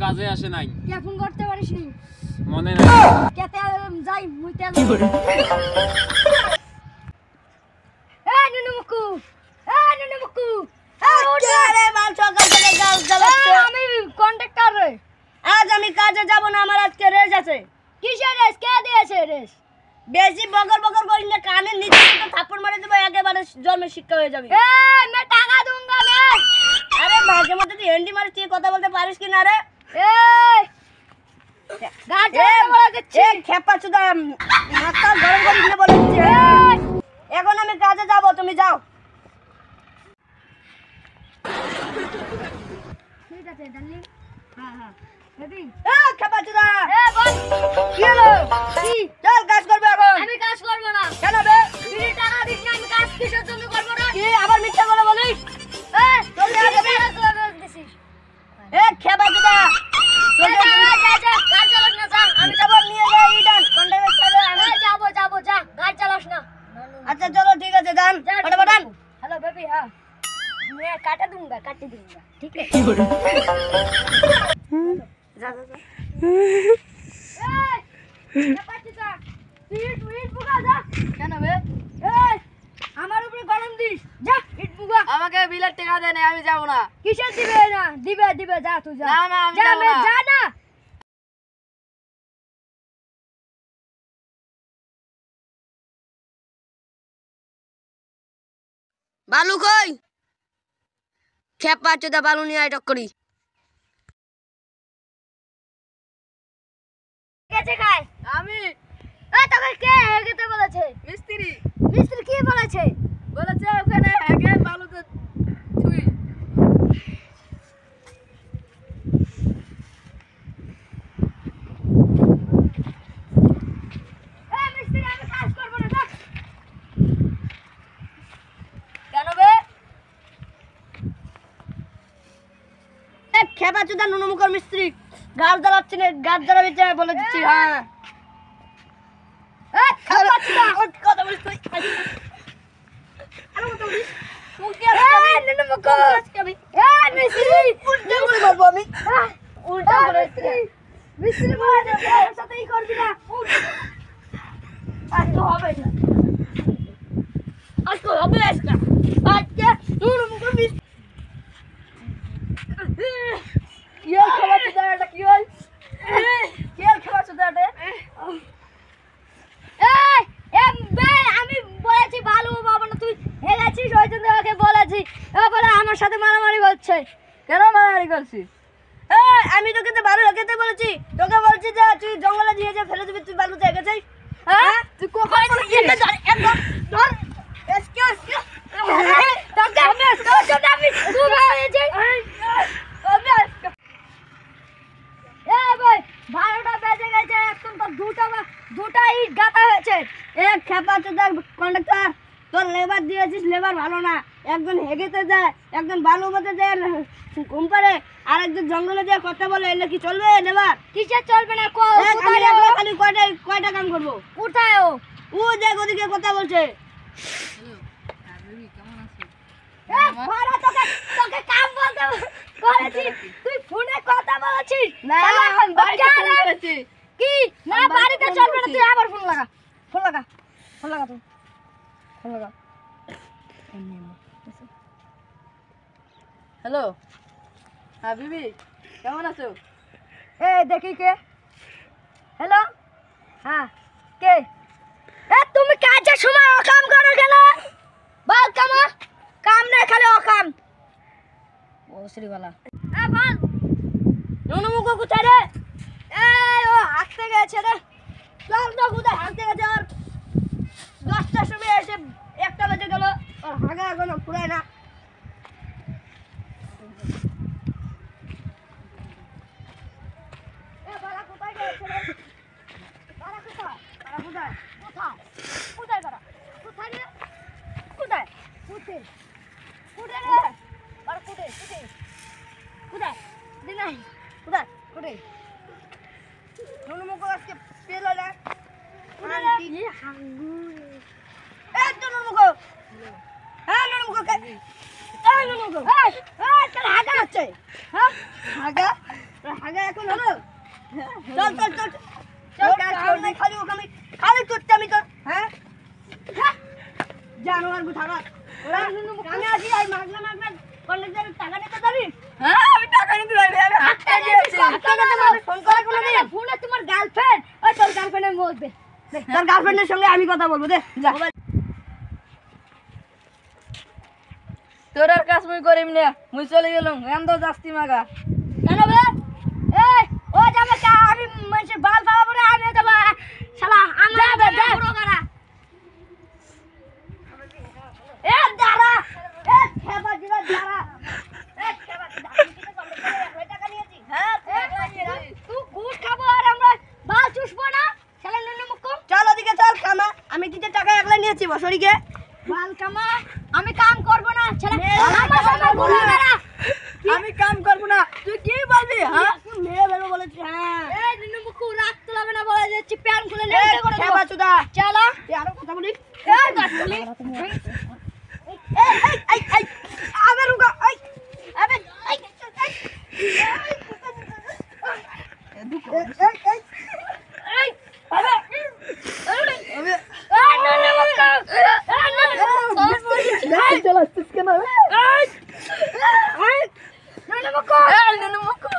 কাজে আসে নাই। কে ফোন করতে পারিস নি? মনে নাই। কে তেল যাই মুই তেল। নুনুমুকু নুনুমুকু আরে মাল সকাল থেকে গাল জ্বালাচ্ছে। আমি কন্ট্রাক্টর রে। আজ আমি কাজে যাব না, আমার আজকে রেস আছে। কিসের রেস? কে দিয়েছে রেস? বেশি বকর বকর করিস না, কানে নিচে তো থাপ্পড় মারে দেবো, একেবারে জন্মের শিক্ষা হয়ে যাবে। मैं টাকা दूंगा मैं। আরে মাঝে মধ্যে তুই এন্ডি মারিস, তুই কথা বলতে পারিস কি না রে? গাড়ি বলে দিচ্ছি। খেপা চুদা মাথা গরম করিস না বলে দিচ্ছি। এখন আমি কাজে যাব, তুমি যাও। ঠিক আছে ডার্লিং। হ্যাঁ হ্যাঁ রেডি। খেপা চুদা বল কি হলো? কি? চল কাজ করবে এখন। আমি কাজ করব না। কেন বে? তুই টাকা দিস না, আমি কাজ কিসের জন্য করব না? কি আবার মিথ্যা কথা বলিস? চলে আয় যাবি। দিছিস। খেপা চুদা গাড়ি চালাস না, যা। আমি যাব, নিয়ে যাই ইডান কন্ডাক্টর সাথে আমি। যাবো যাবো, যা। গাড়ি চালাস না। আচ্ছা চলো ঠিক আছে, যান ফটাফটান। Hello baby. हाँ मैं काट दूंगा ठीक है। যা যা যা। আমার উপরে গরম দিস, যা ইট বুগা। আমাকে বিলের টাকা দেয় না, আমি যাব না। কিসের দিবে না? দিবে যা তুই যা। না, না, আমি যা, যাবো না। যা না। বালু কই? খেপা চোদা বালু নিয়ে আয় টক্করি। কেছে খায়? আমি তোকে কে হেগেতে বলেছে? মিস্ত্রি মিস্ত্রি কি বলেছে? বলেছে ওখানে আগে বালুতে তুই। মিস্ত্রি আমি কাজ করব না, যা। কেন বে? খেপা চোদা নুনুমুখর মিস্ত্রি গাছ জ্বালাচ্ছি না, গাছ জ্বালাবি বলে দিচ্ছি। হ্যাঁ কথা বলিস তুই। উল্টা করে মিস্ত্রি বলেছে ওর সাথেই করবি না। আজকে হবে না, আজকে হবে না, আজকে নুনুমুখর মিস্ত্রি। কি হল খেপা চোদা? এটা কি হল? কি হল খেপা চোদা? আমি বলেছি ভালো বাবা না, তুই হেগেছিস ওই জন্য ওকে বলেছি। বলে আমার সাথে মারামারি করছে। কেন মারামারি করছিস? আমি তোকে তো বালু এগেতে বলেছি, তোকে বলছি যে তুই জঙ্গলে দিয়ে যে ফেলে দিবি, তুই বালুতে এগেছিস। হ্যাঁ তুই কখন একদম ধর তোকে আমি তোর জন্য আমি তুই হয়েছে। ভাই 12টা বেজে গেছে, এখন তো দুটা ইট গাঁথা হয়েছে। এক খেপা চোদা কন্ডাক্টর, তোর লেবার দিয়েছিস, লেবার ভালো না। একজন হেগেতে যায়, একজন বালু মধ্যে যায় ঘুম পারে, আর একজন জঙ্গলে যায় কথা বলে, এলে কি চলবে লেবার? কিসে চলবে না? আমি একলা খালি কয়টা কাম করবো? কোথায় ও দেখ ওদিকে কথা বলছে। তোকে কাম বলতে বলেছি, তুই ফোনে কথা বলছিস। না, বাড়িতে ফোন করেছি। কি না বাড়িতে চলবে না, তুই আবার ফোন লাগা তুই ফোন লাগা। হ্যালো, হ্যাঁ বিবি কেমন আছো? দেখি কে। হ্যালো, হ্যাঁ কে? তুমি কাজের সময় অকাম করো কেন? বল কাম না খালি অকাম। ও শ্রীবালা বল নুনুমুখ কোথায় রে? ও হাঁটতে গেছে রে। চল তো কোথায় হাঁটতে গেছে? আর 10টার সময় এসে 1টা বেজে গেল, আর হাগা এখনো ফুরায় না। বাড়া কোথায় গেছে রে? বাড়া কোথায়? কোথায় বাড়া? কোথায় রে? কোথায় রে? বাড়া কোথায়? দিনাই কোথায়? নুনুমুখ আজকে পেল না। নুনুমুখ, হ্যাঁ নুনুমুখ, নুনুমুখ, হাগা হচ্ছে। হ্যাঁ হাগা হাগা এখন হলো চল চল চল চল কাজ কর নাই খালি ওখানে খালি করতে আমি তোর হ্যাঁ জানোয়ার গুথাগা ওরা আমি আছি আই মাগনা মাগনা কন্ডাক্টরের টাকা নিতে যাবি হ্যাঁ আমি টাকা নিতে যাই আমি হাতে দিয়েছি ফোন করে কোনো দিন ফোনে তোমার গার্লফ্রেন্ড ওই তোর গার্লফ্রেন্ডের মুখ দে তোর গার্লফ্রেন্ডের সঙ্গে আমি কথা বলবো দে যা তোর আর কাজ মুই করিম না মুই চলে গেলাম এন্দ জাস্তি মাগা কেন বে এই ও যাবে কা আমি মানুষের বাল ফালাবো না আমি দেব শালা আমরা দে পুরো করা এ দাঁড়া এ খেবা দিলা দাঁড়া এ খেবা দিলা টাকা নিয়েছি হ্যাঁ তুই গুড় খাবো আর আমরা বাল চুষবো না শালা নুনু মুক্কু চল ওদিকে চল কামা আমি কিতে টাকা একলা নিয়েছি বছরিকে বাল কামা আমি কাম করব না ছেলে আমার সামনে গুড় মেরা আমি কাম করব না তুই কি বলবি হ্যাঁ তুই মেয়ে বেরো বলেছিস হ্যাঁ এই নুনু মুক্কু রাত তোলাবে না বলে যাচ্ছি প্যান খুলে লেটে করে খেবা চুদা চলো তুই আরো কথা বলি এই গাছলি এই আবে রুকা এই আবে এই এই আবে আবে আবে এই নুনু মুক্কু এই নুনু মুক্কু চল আসছিস কেন এই নুনু মুক্কু এই নুনু মুক্কু